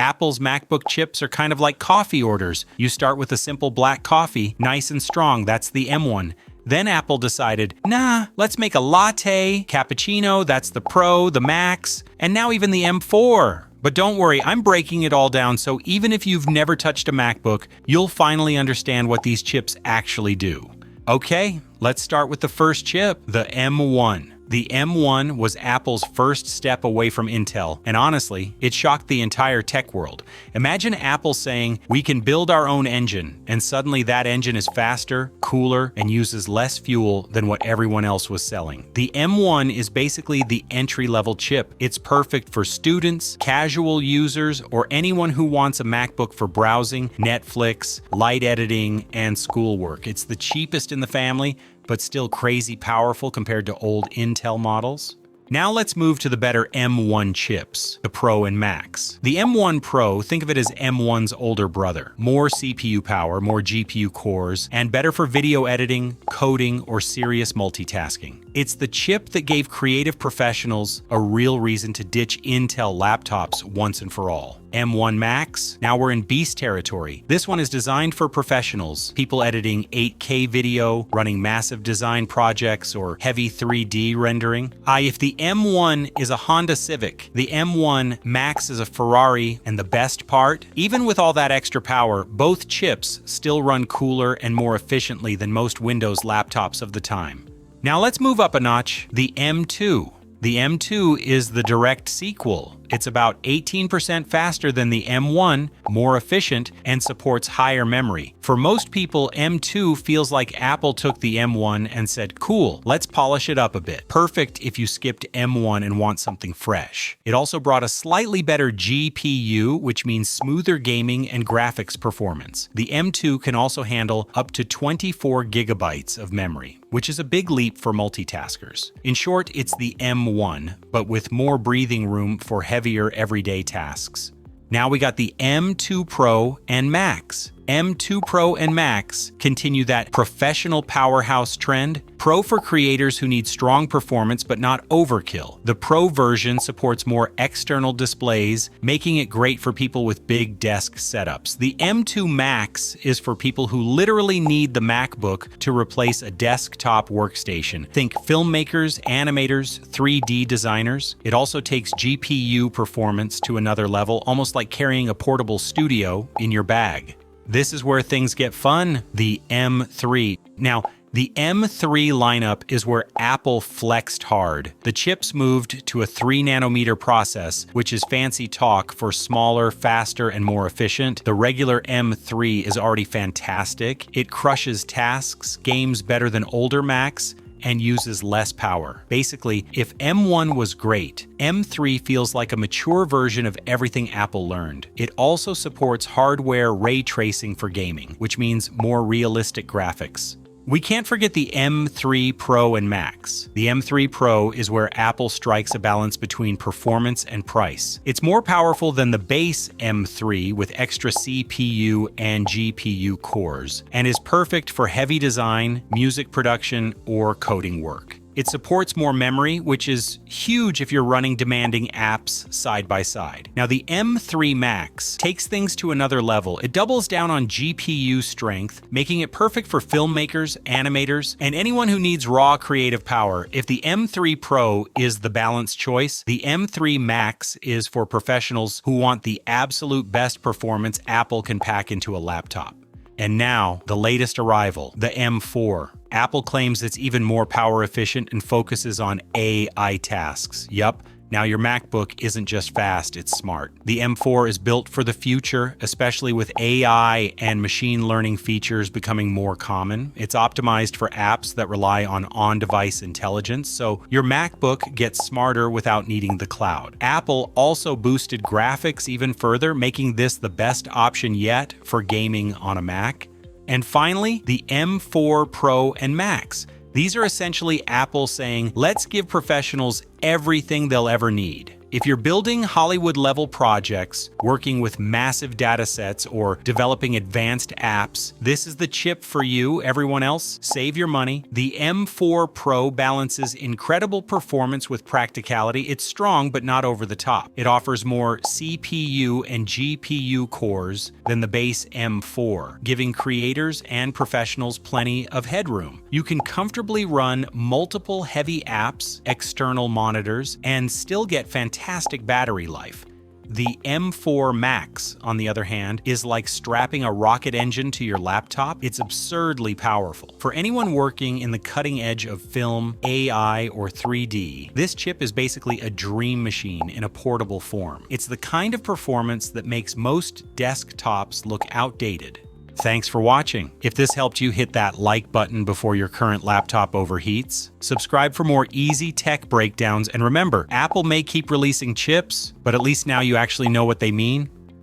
Apple's MacBook chips are kind of like coffee orders. You start with a simple black coffee, nice and strong, that's the M1. Then Apple decided, nah, let's make a latte, cappuccino, that's the Pro, the Max, and now even the M4. But don't worry, I'm breaking it all down, so even if you've never touched a MacBook, you'll finally understand what these chips actually do. Okay, let's start with the first chip, the M1. The M1 was Apple's first step away from Intel, and honestly, it shocked the entire tech world. Imagine Apple saying, we can build our own engine, and suddenly that engine is faster, cooler, and uses less fuel than what everyone else was selling. The M1 is basically the entry-level chip. It's perfect for students, casual users, or anyone who wants a MacBook for browsing, Netflix, light editing, and schoolwork. It's the cheapest in the family, but still crazy powerful compared to old Intel models. Now let's move to the better M1 chips, the Pro and Max. The M1 Pro, think of it as M1's older brother. More CPU power, more GPU cores, and better for video editing, coding, or serious multitasking. It's the chip that gave creative professionals a real reason to ditch Intel laptops once and for all. M1 Max, now we're in beast territory. This one is designed for professionals, people editing 8K video, running massive design projects, or heavy 3D rendering. If the M1 is a Honda Civic, the M1 Max is a Ferrari, and the best part? Even with all that extra power, both chips still run cooler and more efficiently than most Windows laptops of the time. Now let's move up a notch, the M2. The M2 is the direct sequel. It's about 18% faster than the M1, more efficient, and supports higher memory. For most people, M2 feels like Apple took the M1 and said, cool, let's polish it up a bit. Perfect if you skipped M1 and want something fresh. It also brought a slightly better GPU, which means smoother gaming and graphics performance. The M2 can also handle up to 24 gigabytes of memory, which is a big leap for multitaskers. In short, it's the M1, but with more breathing room for heavier everyday tasks. Now we got the M2 Pro and Max. M2 Pro and Max continue that professional powerhouse trend. Pro for creators who need strong performance but not overkill. The Pro version supports more external displays, making it great for people with big desk setups. The M2 Max is for people who literally need the MacBook to replace a desktop workstation. Think filmmakers, animators, 3D designers. It also takes GPU performance to another level, almost like carrying a portable studio in your bag. This is where things get fun, the M3. Now, the M3 lineup is where Apple flexed hard. The chips moved to a 3nm process, which is fancy talk for smaller, faster, and more efficient. The regular M3 is already fantastic. It crushes tasks, games better than older Macs, and uses less power. Basically, if M1 was great, M3 feels like a mature version of everything Apple learned. It also supports hardware ray tracing for gaming, which means more realistic graphics. We can't forget the M3 Pro and Max. The M3 Pro is where Apple strikes a balance between performance and price. It's more powerful than the base M3 with extra CPU and GPU cores, and is perfect for heavy design, music production, or coding work. It supports more memory, which is huge if you're running demanding apps side by side. Now, the M3 Max takes things to another level. It doubles down on GPU strength, making it perfect for filmmakers, animators, and anyone who needs raw creative power. If the M3 Pro is the balanced choice, the M3 Max is for professionals who want the absolute best performance Apple can pack into a laptop. And now, the latest arrival, the M4. Apple claims it's even more power efficient and focuses on AI tasks. Yup, now your MacBook isn't just fast, it's smart. The M4 is built for the future, especially with AI and machine learning features becoming more common. It's optimized for apps that rely on on-device intelligence, so your MacBook gets smarter without needing the cloud. Apple also boosted graphics even further, making this the best option yet for gaming on a Mac. And finally, the M4 Pro and Max. These are essentially Apple saying, let's give professionals everything they'll ever need. If you're building Hollywood-level projects, working with massive data sets, or developing advanced apps, this is the chip for you. Everyone else, save your money. The M4 Pro balances incredible performance with practicality. It's strong, but not over the top. It offers more CPU and GPU cores than the base M4, giving creators and professionals plenty of headroom. You can comfortably run multiple heavy apps, external monitors, and still get fantastic battery life. The M4 Max, on the other hand, is like strapping a rocket engine to your laptop. It's absurdly powerful. For anyone working in the cutting edge of film, AI, or 3D, this chip is basically a dream machine in a portable form. It's the kind of performance that makes most desktops look outdated. Thanks for watching. If this helped you, hit that like button before your current laptop overheats. Subscribe for more easy tech breakdowns, and remember, Apple may keep releasing chips, but at least now you actually know what they mean.